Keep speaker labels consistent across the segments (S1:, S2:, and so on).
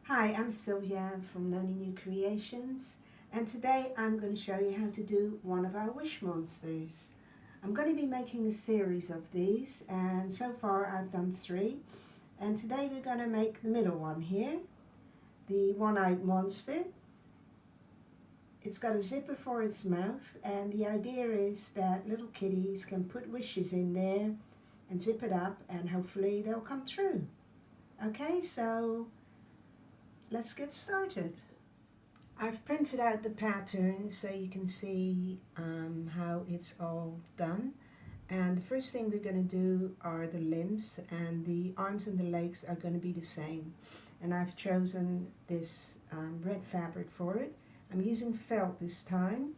S1: Hi, I'm Sylvia from New Creations, and today I'm going to show you how to do one of our wish monsters. I'm going to be making a series of these, and so far I've done 3, and today we're going to make the middle one here, the one-eyed monster. It's got a zipper for its mouth, and the idea is that little kitties can put wishes in there and zip it up, and hopefully they'll come true. Okay, so let's get started. I've printed out the pattern so you can see how it's all done. And the first thing we're going to do are the limbs, and the arms and the legs are going to be the same. And I've chosen this red fabric for it. I'm using felt this time,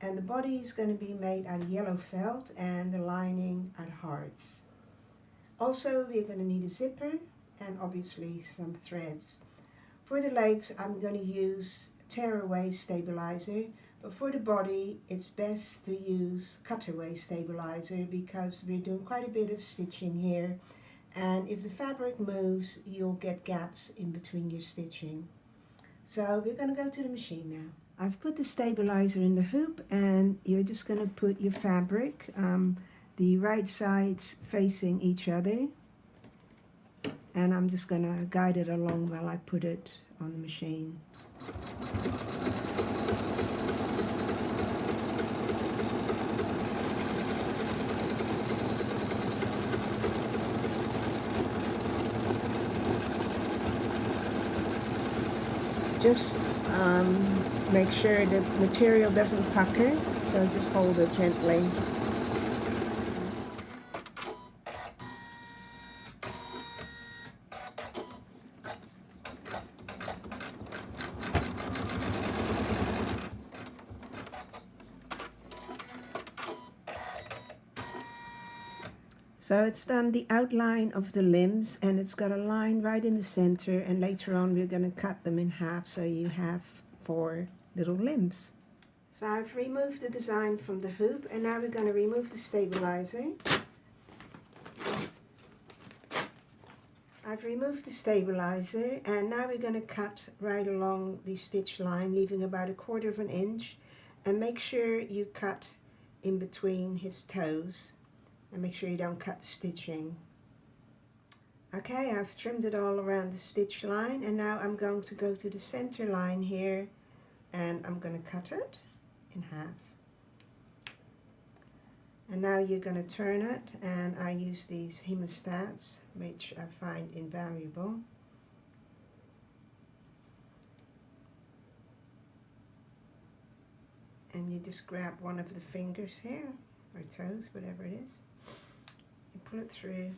S1: and the body is going to be made out of yellow felt and the lining out of hearts. Also, we're going to need a zipper and obviously some threads. For the legs, I'm going to use tearaway stabilizer, but for the body, it's best to use cutaway stabilizer because we're doing quite a bit of stitching here, and if the fabric moves, you'll get gaps in between your stitching. So we're going to go to the machine now. I've put the stabilizer in the hoop, and you're just going to put your fabric, the right sides facing each other. And I'm just going to guide it along while I put it on the machine. Just make sure the material doesn't pucker, so just hold it gently. So it's done the outline of the limbs, and it's got a line right in the center, and later on we're going to cut them in half so you have 4 little limbs. So I've removed the design from the hoop, and now we're going to remove the stabilizer. I've removed the stabilizer, and now we're going to cut right along the stitch line, leaving about 1/4 of an inch, and make sure you cut in between his toes. And make sure you don't cut the stitching. Okay, I've trimmed it all around the stitch line, and now I'm going to go to the center line here, and I'm going to cut it in half. And now you're going to turn it, and I use these hemostats, which I find invaluable. And you just grab one of the fingers here, or toes, whatever it is. You pull it through,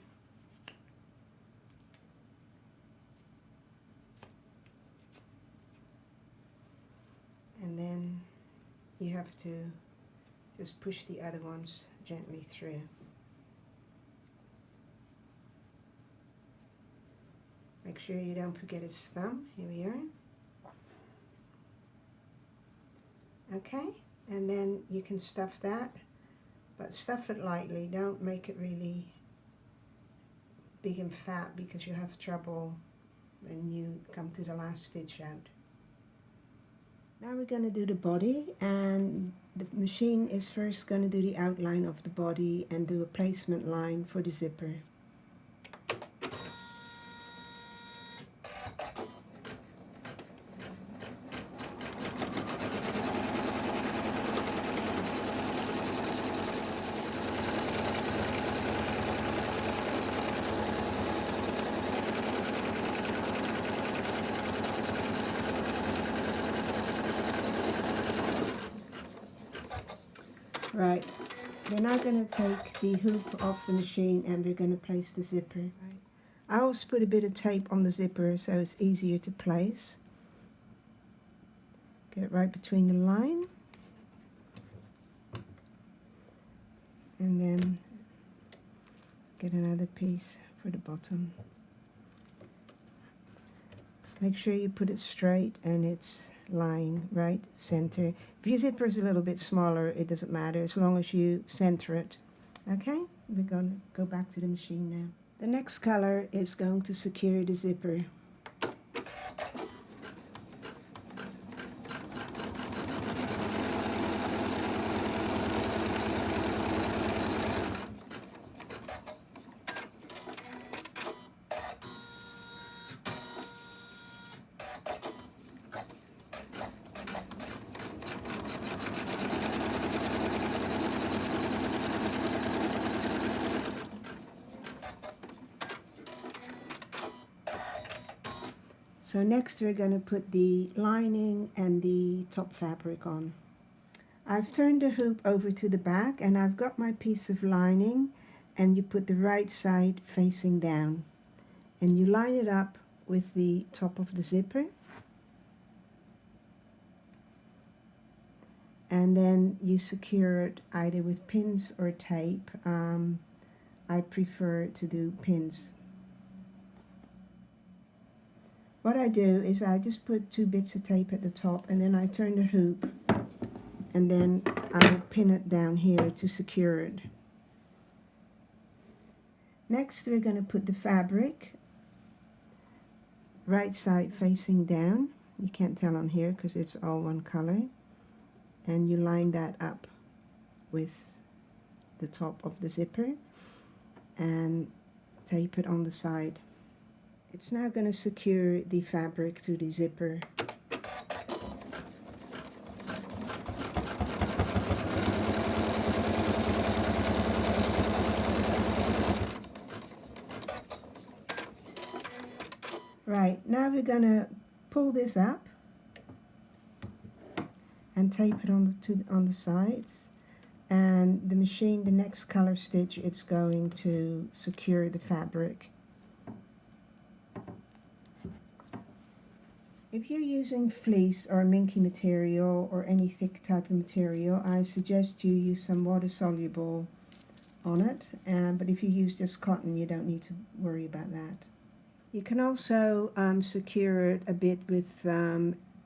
S1: and then you have to just push the other ones gently through. Make sure you don't forget his thumb. Here we are. Okay, and then you can stuff that. But stuff it lightly, don't make it really big and fat because you have trouble when you come to the last stitch out. Now we're going to do the body, and the machine is first going to do the outline of the body and do a placement line for the zipper. Right, we're now going to take the hoop off the machine, and we're going to place the zipper. Right. I always put a bit of tape on the zipper so it's easier to place. Get it right between the line. And then get another piece for the bottom. Make sure you put it straight and it's lying right center. If your zipper is a little bit smaller, it doesn't matter as long as you center it. Okay, we're going to go back to the machine now. The next color is going to secure the zipper. So next we're going to put the lining and the top fabric on. I've turned the hoop over to the back and I've got my piece of lining, and you put the right side facing down and you line it up with the top of the zipper, and then you secure it either with pins or tape. I prefer to do pins. What I do is I just put 2 bits of tape at the top, and then I turn the hoop and then I will pin it down here to secure it. Next we're going to put the fabric right side facing down. You can't tell on here because it's all one color, and you line that up with the top of the zipper and tape it on the side. It's now going to secure the fabric to the zipper. Right, now we're going to pull this up and tape it on the sides, and the machine, the next color stitch, it's going to secure the fabric. If you're using fleece or minky material or any thick type of material, I suggest you use some water soluble on it, but if you use just cotton, you don't need to worry about that. You can also secure it a bit with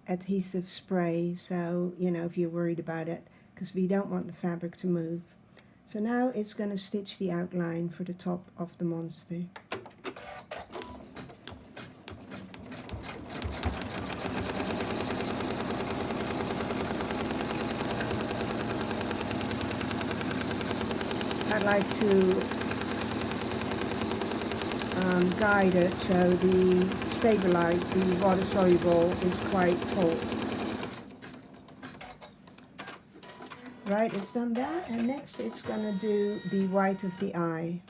S1: adhesive spray, so you know, if you're worried about it, because we don't want the fabric to move. So now it's going to stitch the outline for the top of the monster. I like to guide it so the water soluble is quite taut. Right, it's done that, and next it's going to do the white of the eye.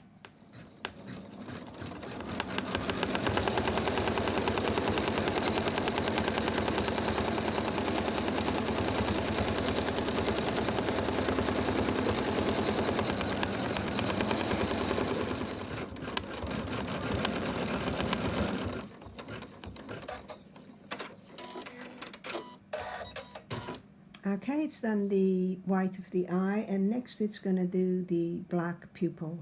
S1: Okay, it's done the white of the eye, and next it's going to do the black pupil.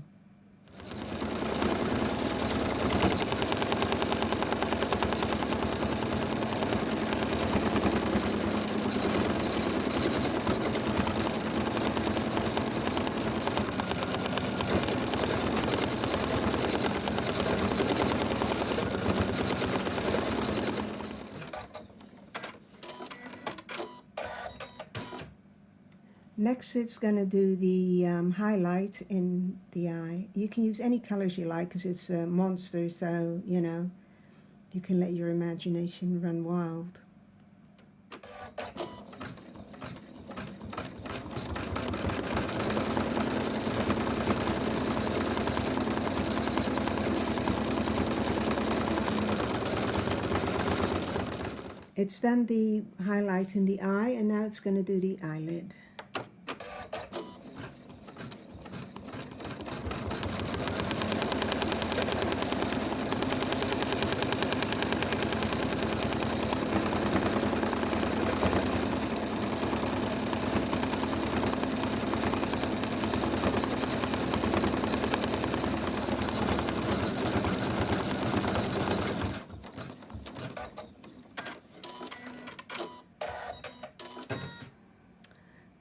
S1: Next it's going to do the highlight in the eye. You can use any colors you like because it's a monster, so you know, you can let your imagination run wild. It's done the highlight in the eye, and now it's going to do the eyelid.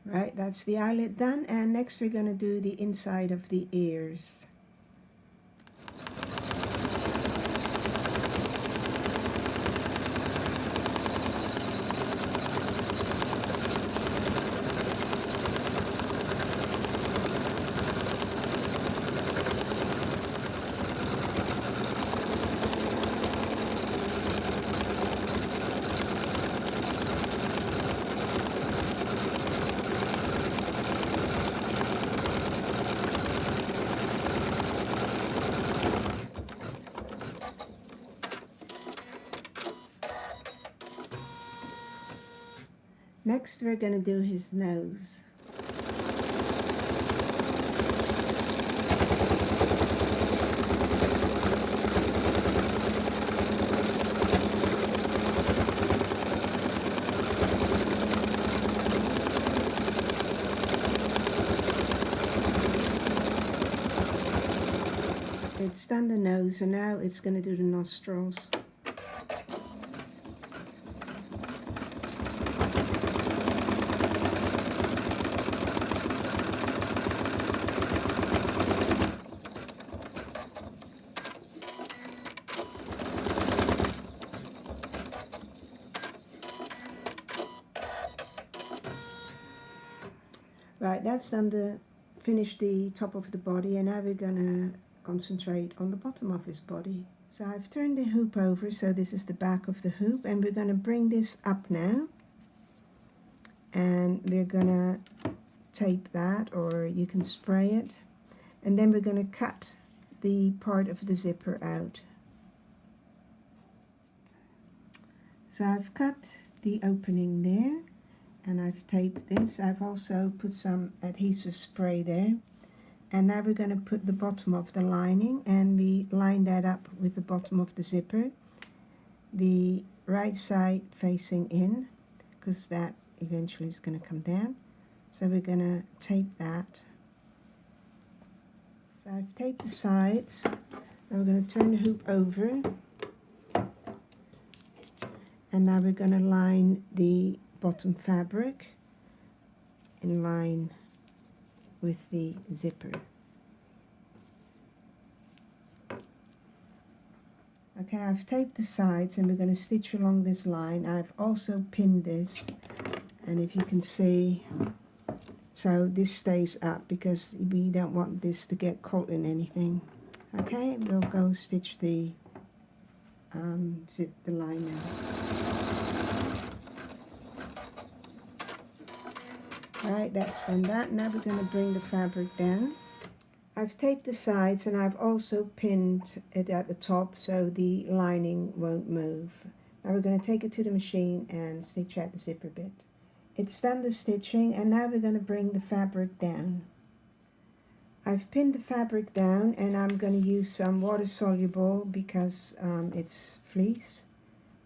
S1: Right, that's the eyelid done, and next we're going to do the inside of the ears. Next we're going to do his nose. It's done the nose, and now it's going to do the nostrils. Right, that's done the finished the top of the body, and now we're gonna concentrate on the bottom of his body. So I've turned the hoop over, so this is the back of the hoop, and we're gonna bring this up now, and we're gonna tape that, or you can spray it, and then we're gonna cut the part of the zipper out. So I've cut the opening there, and I've taped this. I've also put some adhesive spray there, and now we're going to put the bottom of the lining, and we line that up with the bottom of the zipper, the right side facing in, because that eventually is going to come down. So we're going to tape that. So I've taped the sides, and we're going to turn the hoop over, and now we're going to line the bottom fabric in line with the zipper. Okay, I've taped the sides, and we're going to stitch along this line. I've also pinned this, and if you can see, so this stays up because we don't want this to get caught in anything. Okay, we'll go stitch the zip the line now. Right, that's done that. Now we're going to bring the fabric down. I've taped the sides, and I've also pinned it at the top so the lining won't move. Now we're going to take it to the machine and stitch out the zipper bit. It's done the stitching, and now we're going to bring the fabric down. I've pinned the fabric down, and I'm going to use some water soluble because it's fleece.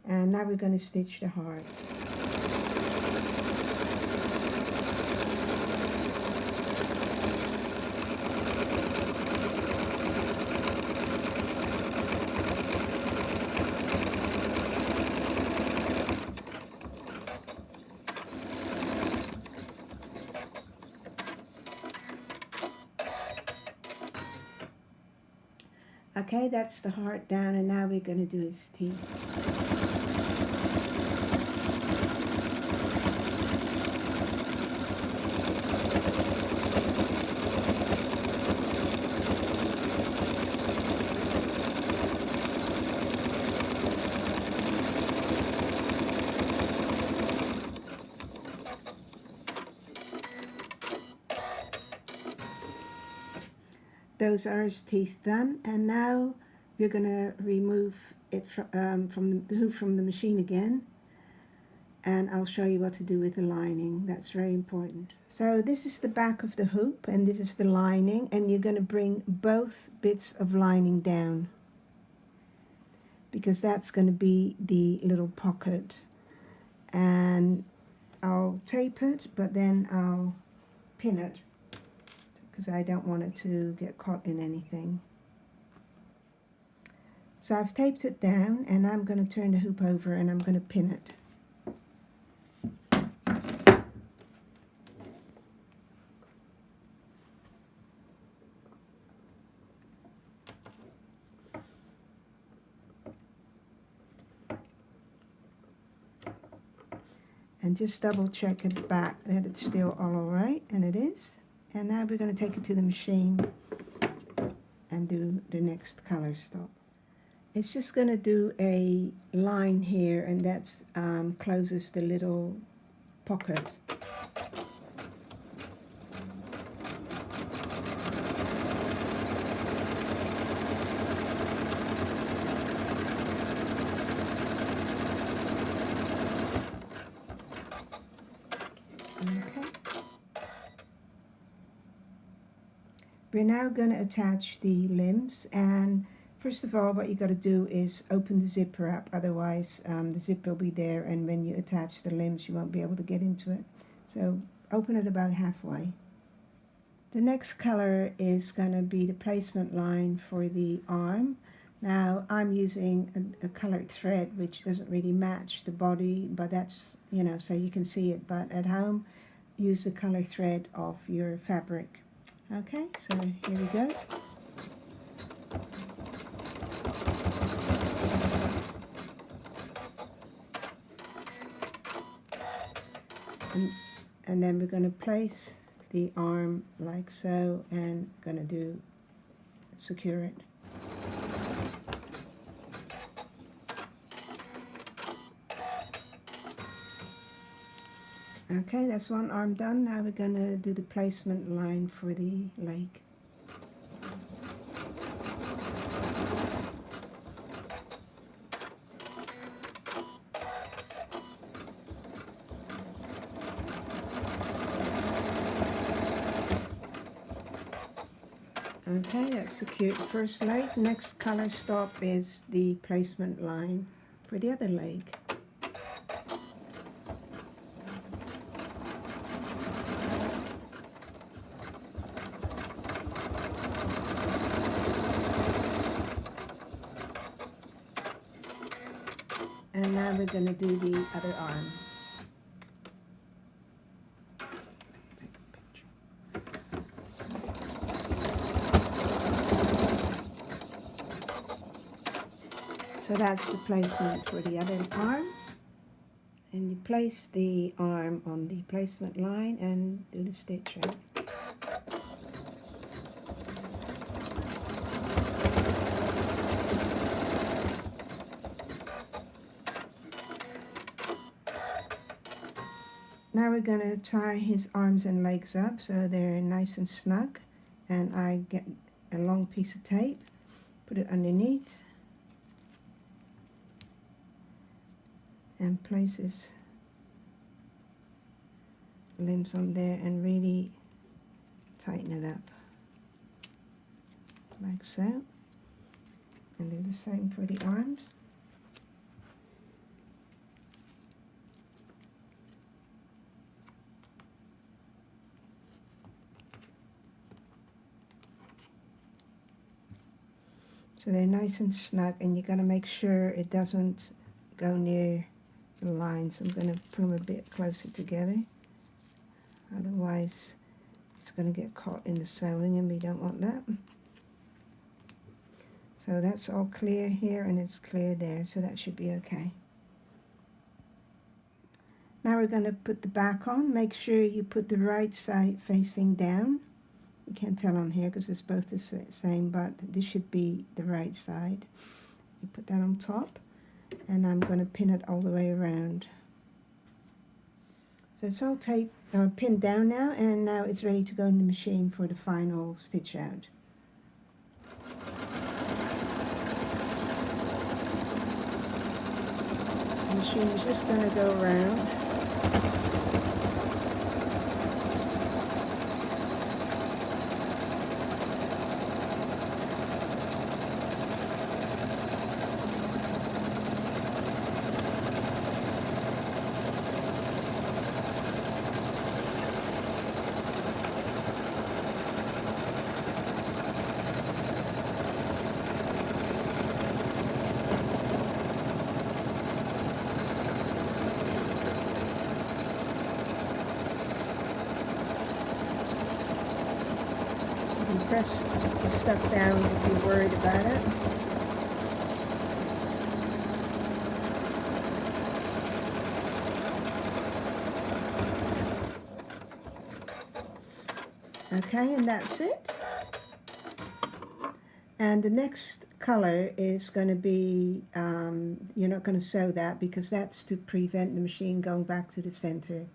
S1: And now we're going to stitch the heart. Okay, that's the heart down, and now we're going to do his teeth. Those are his teeth done, and now we're going to remove it from the hoop from the machine again, and I'll show you what to do with the lining. That's very important. So this is the back of the hoop, and this is the lining, and you're going to bring both bits of lining down, because that's going to be the little pocket. And I'll tape it, but then I'll pin it, because I don't want it to get caught in anything. So I've taped it down, and I'm going to turn the hoop over, and I'm going to pin it. And just double check at the back that it's still all right, and it is. And now we're going to take it to the machine and do the next color stop. It's just going to do a line here, and that's closes the little pocket. We're now going to attach the limbs, and first of all what you got to do is open the zipper up, otherwise the zipper will be there and when you attach the limbs you won't be able to get into it. So open it about halfway. The next color is going to be the placement line for the arm. Now I'm using a colored thread which doesn't really match the body, but that's, you know, so you can see it, but at home use the color thread of your fabric. Okay, so here we go. And then we're going to place the arm like so and going to secure it. Okay, that's one arm done. Now we're going to do the placement line for the leg. Okay, that's secured the first leg. Next color stop is the placement line for the other leg. And now we're going to do the other arm. So that's the placement for the other arm. And you place the arm on the placement line and do the stitch out. Now we're going to tie his arms and legs up so they're nice and snug, and I get a long piece of tape, put it underneath and place his limbs on there and really tighten it up like so, and do the same for the arms. So they're nice and snug, and you got to make sure it doesn't go near the line. So I'm going to put them a bit closer together. Otherwise, it's going to get caught in the sewing, and we don't want that. So that's all clear here, and it's clear there, so that should be okay. Now we're going to put the back on. Make sure you put the right side facing down. You can't tell on here because it's both the same, but this should be the right side. You put that on top, and I'm going to pin it all the way around. So it's all pinned down now, and now it's ready to go in the machine for the final stitch out. The machine is just going to go around. Press the stuff down if you're worried about it. Okay, and that's it. And the next color is going to be, you're not going to sew that because that's to prevent the machine going back to the center.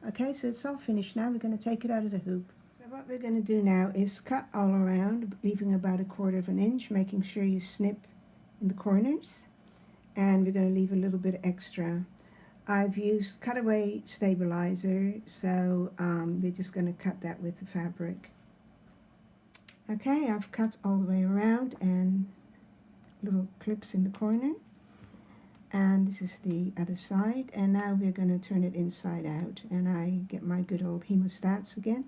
S1: Okay, so it's all finished now. We're going to take it out of the hoop. What we're going to do now is cut all around, leaving about 1/4 of an inch, making sure you snip in the corners, and we're going to leave a little bit extra. I've used cutaway stabilizer, so we're just going to cut that with the fabric. Okay, I've cut all the way around and little clips in the corner. And this is the other side, and now we're going to turn it inside out, and I get my good old hemostats again.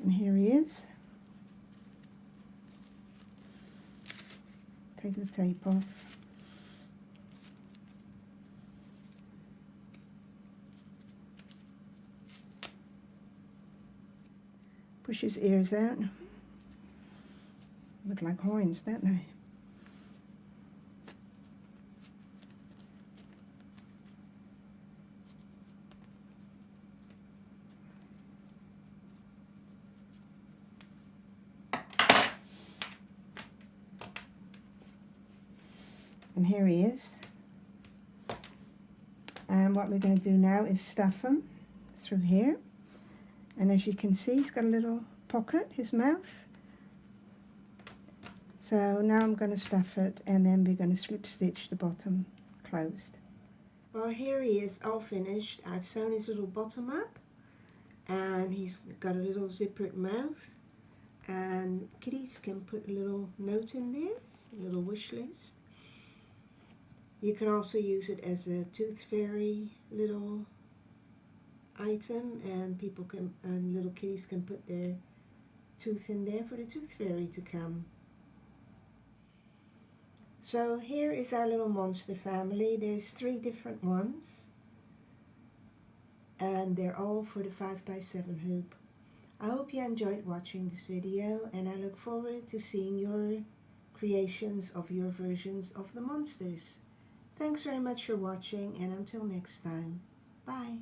S1: And here he is. Take the tape off. Push his ears out. Look like horns, don't they? And here he is. And what we're going to do now is stuff him through here. And as you can see, he's got a little pocket, his mouth. So now I'm going to stuff it, and then we're going to slip stitch the bottom closed. Well, here he is all finished. I've sewn his little bottom up, and he's got a little zippered mouth. And kiddies can put a little note in there, a little wish list. You can also use it as a tooth fairy little item, and people can, and little kitties can put their tooth in there for the tooth fairy to come. So here is our little monster family. There's 3 different ones, and they're all for the 5x7 hoop. I hope you enjoyed watching this video, and I look forward to seeing your creations of your versions of the monsters. Thanks very much for watching, and until next time, bye.